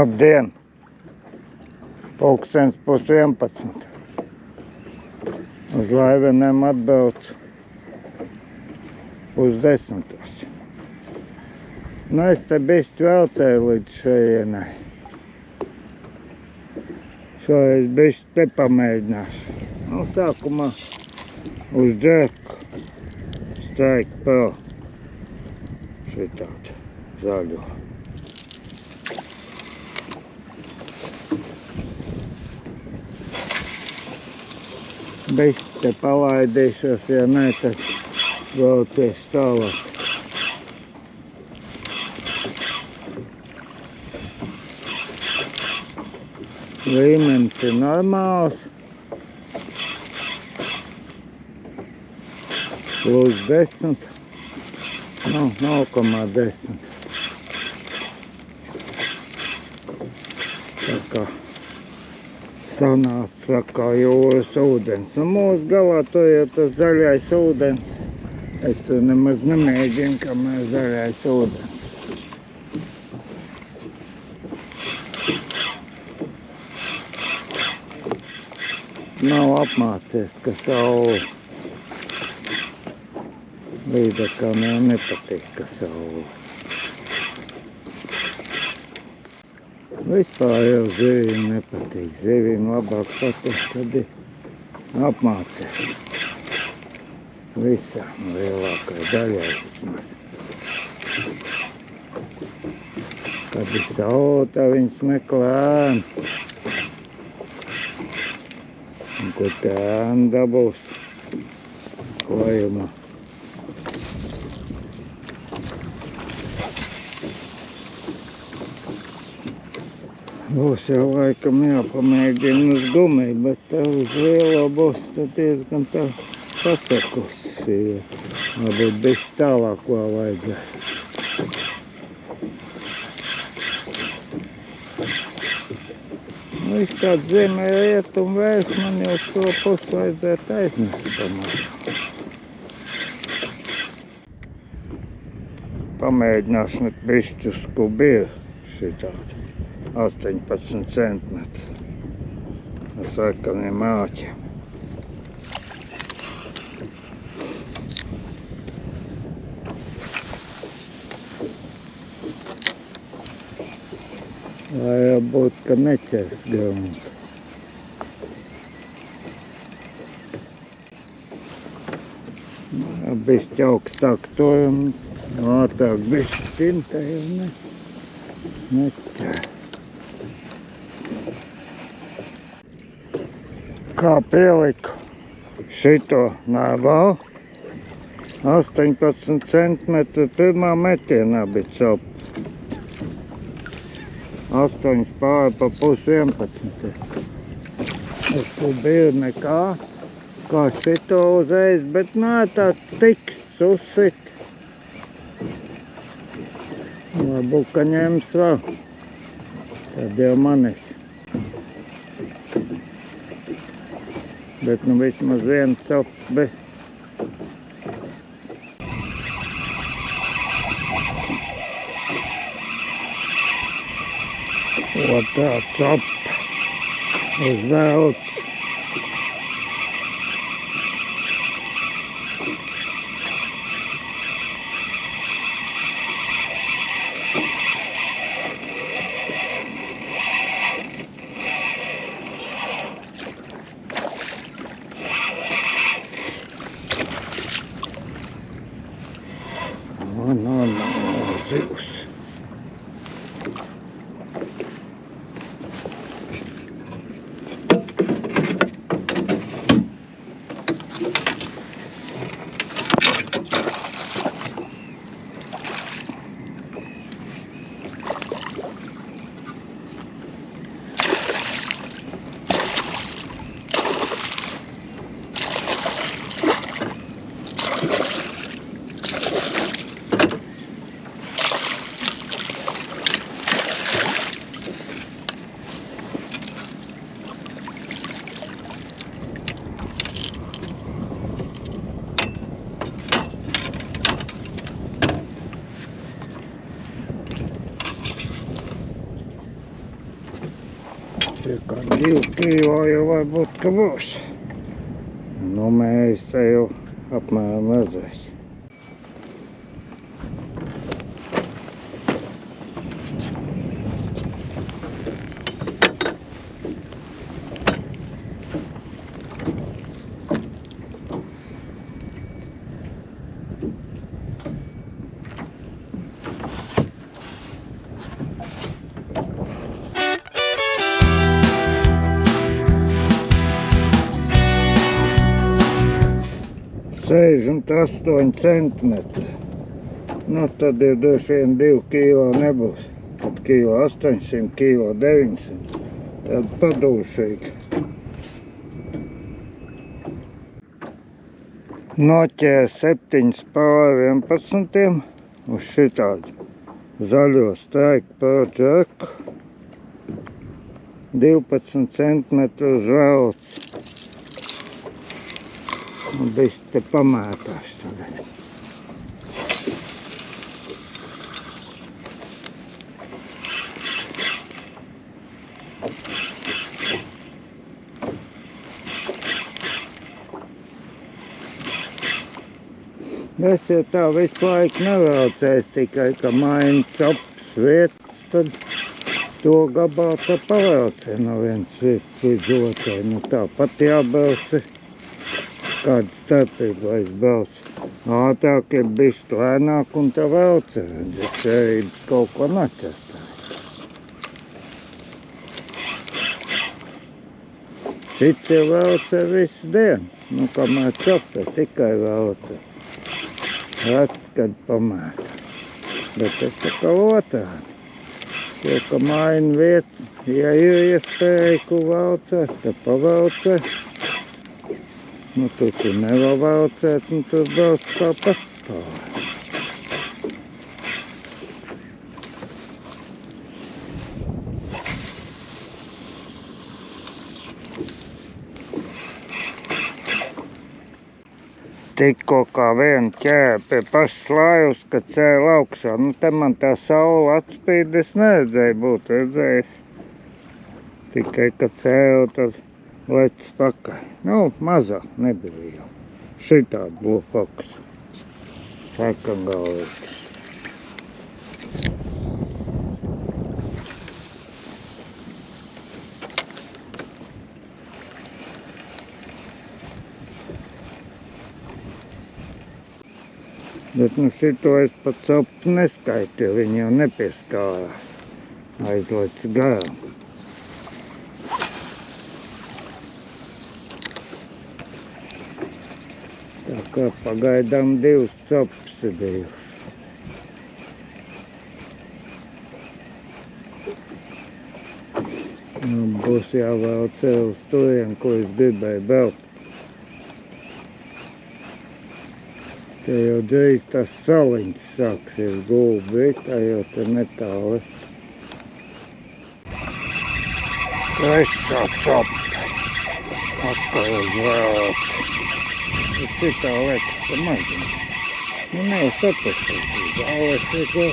Labdien! Pulkstens 10:30. Uz Laivenēm atbrauc 9:30. Nu, es te bišķi velcēju līdz šajienai. Šoreiz bišķi te pamēģināšu. Nu, sākumā uz džeku Strike Pro. Šitādu zaļo. Bišķi te palaidīšos, ja ne, tad braucies tālāk. Līmenis ir normāls. Plus 10. Nu, 0,10. Tā kā sanāca kā jūras ūdens. Un mūsu galā to jau tas zaļais ūdens. Es to nemaz nemēģinu, kamēr zaļais ūdens. Nav apmācies, ka saule līdekam jau nepatīk, ka saule. Vispār jau zivīm nepatīk. Zivīm labāk patīk, kad ir apmācies. Visām lielākai daļai vismaz. Kad ir saule, tā viņas meklē ēnu. Un ko tā ēna dabūs klājumā. Būs jau laikam jāpamēģina uz gumiju, bet tā uz lielo būs diezgan tā pasakusi. Varbūt bišķi tālāk vēl vajadzēja. Viss kāds zemē rietumu vējs, man jau uz to pusi vajadzētu aiznest pamazām. Pamēģināšu bišķi uz kubīru šitādu 18 centimetru ar sarkaniem āķiem. Lai jau būtu, ka neķers gruntu. Bišķi augstāk to un ātrāk bišķi tintē jau neķer. Kā pieliku šito nāvā, 18 centimetru pirmā metienā bija copa. 8 pāri pa pus 11. Uz kubīru nekā, kā šito uzreiz, bet nē, tāds tiksts uzsit. Varbūt, ka ņems vēl. Tad jau manis. Bet nu vismaz viena copa bija. Tā copa uz velts. Normāls zivs. 2 kilo jau varbūt, ka būs. Nu, mēs te jau apmēram redzēs. Sēžam 8 centimetri. Nu, tad ir droši vien 2 kilo nebūs. Tad kilo 800, kilo 900. Tad padūšīgi. Noķēra 7 pār 11 uz šitādu zaļo Strike Pro džeku. 12 centimetru uz velts. Un bišķi te pamētās tagad. Es jau tā visu laiku nevelcēs, tikai, ka maina cops vietas, tad to gabalā tā pavelcē no vienas vietas līdz otrai. Nu tāpat jābrauc. Kāda starpība, lai es braucu ātrāk, ir bišķi lēnāk un tā velca. Es cerības kaut ko neķertāju. Cits jau velca visu dienu. Nu, kamēr copē, tikai velca. Ret, kad pamēta. Bet es saku otrādi. Jo, ka maina vietu, ja ir iespēja, ko velcēt, tad pavelcē. Nu, tur nevar velcēt, un tur brauc tāpat pāri. Tikko kā viena ķēra pie pašas lājus, kad cēla augšā. Nu, te man tā saule atspīd, es neredzēju, būtu redzējis. Tikai, kad cēla, tad lecis pakaļ. Nu, mazāk nebija jau. Šitādi būtu fokus. Sarkangalvītis. Bet, nu, šito es pat sapu neskaitu, jo viņi jau nepieskārās. Aizlec garām. Tā kā pagaidām 2 copas ir bijuši. Nu, būs jāvelc uz turien, ko es gribēju braukt. Te jau drīz tās saliņas sāksies gulbi, tā jau te netāli. Trešā copa. Atkal uz velts. Bet šitā liekas, ka mazina. Nu, nav sapastīt uz zāles, vai ko.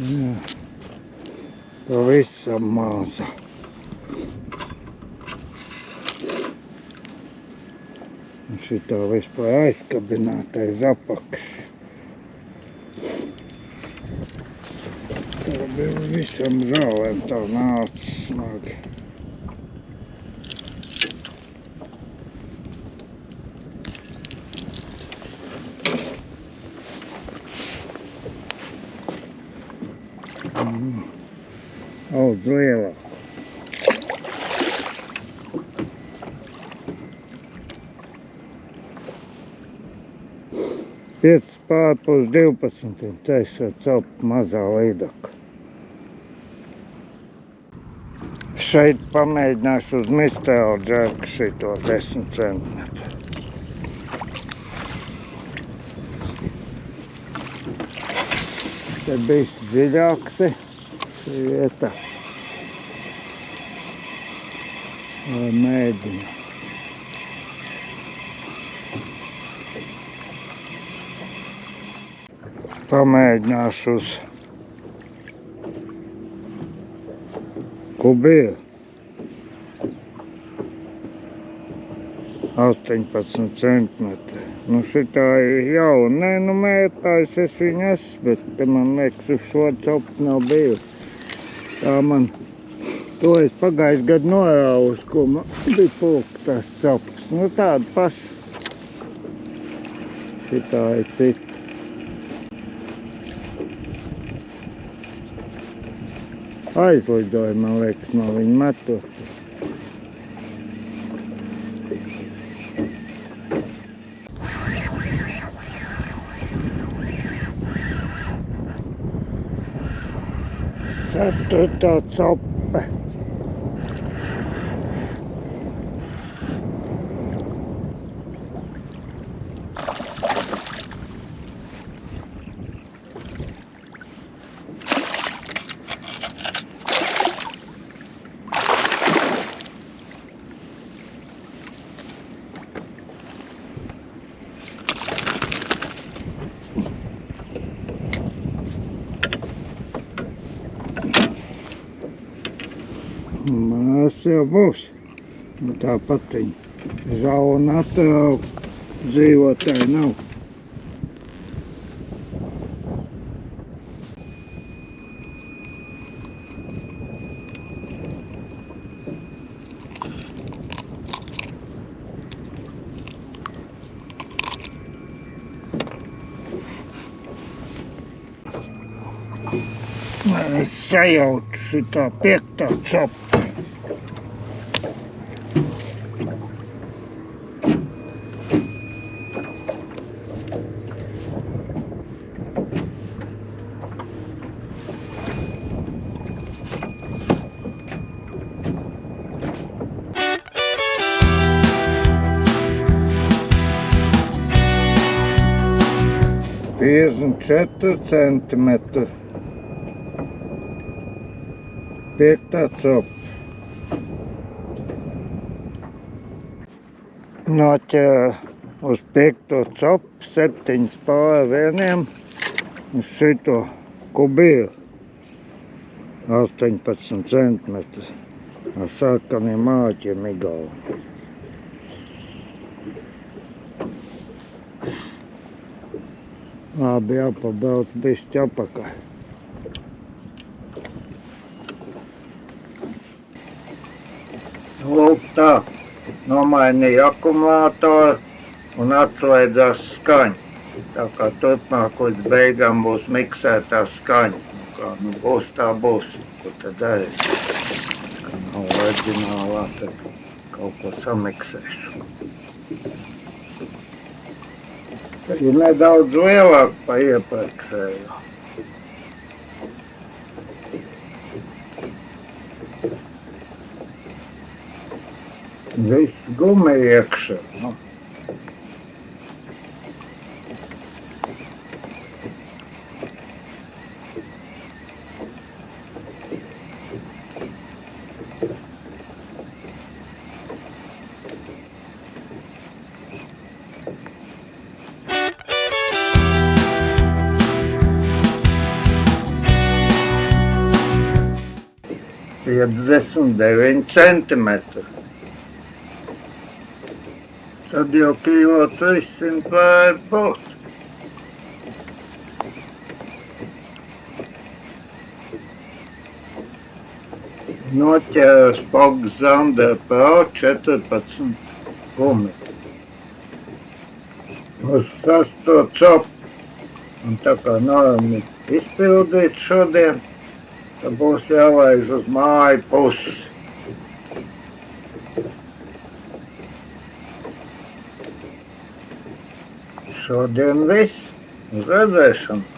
Jā. Pavisam maza. Un šitā vispār aizkabināta aiz apakšas. Tā bija visam zālēm tā nāca smagi. Daudz lielāk. Piecas pār pus 12, trešā copa mazā līdaka. Šeit pamēģināšu uz Mistēla džeku šitos 10 centimetru. Te bišķi dziļāks šī vieta. Lai mēģinu. Pamēģināšu uz kubīru. 18 centimetri. Nu šitā ir jauna. Nē, nu mērtājs es viņu esmu, bet te man liekas uz šo copu nav bijusi. Tā man, to es pagājuši gadu norāvus, ko man bija pulka tās copas. Nu tāda paša. Šitā ir cita. Aizlidoja, man liekas, no viņa metot. Ceturtā copa. Mās jau būs. Tāpat viņa žauna atrauga, dzīvotāji nav. Es sajaucu šitā 5. copa. Piecdesmit 4 centimetri. 5. copa. Noķēra uz 5. copu 7 pāri vieniem uz šito kubīru 18 centimetri ar sarkaniem āķiem igauni. Labi, jāpabrauc bišķi apakaļ. Lūk tā, nomainīju akumulātoru un atslēdzās skaņa. Tā kā turpmāk līdz beigām būs miksētā skaņa. Kā nu būs, tā būs. Ko tad darīt? Kā nav oriģinālā, tad kaut ko samiksēšu. Ir nedaudz lielāk pa iepriekšējo. Viss gumi iekšā. Nu. Piecdesmit 9 centimetri. Tad jau kilo 300 vajag būt. Noķēra Spock Zander Pro 14 gumi. Uz 6. copu. Un tā kā normi izpildīt šodien, tad būs jālaiž uz māju pusi. Šodien viss. Uz redzēšanu.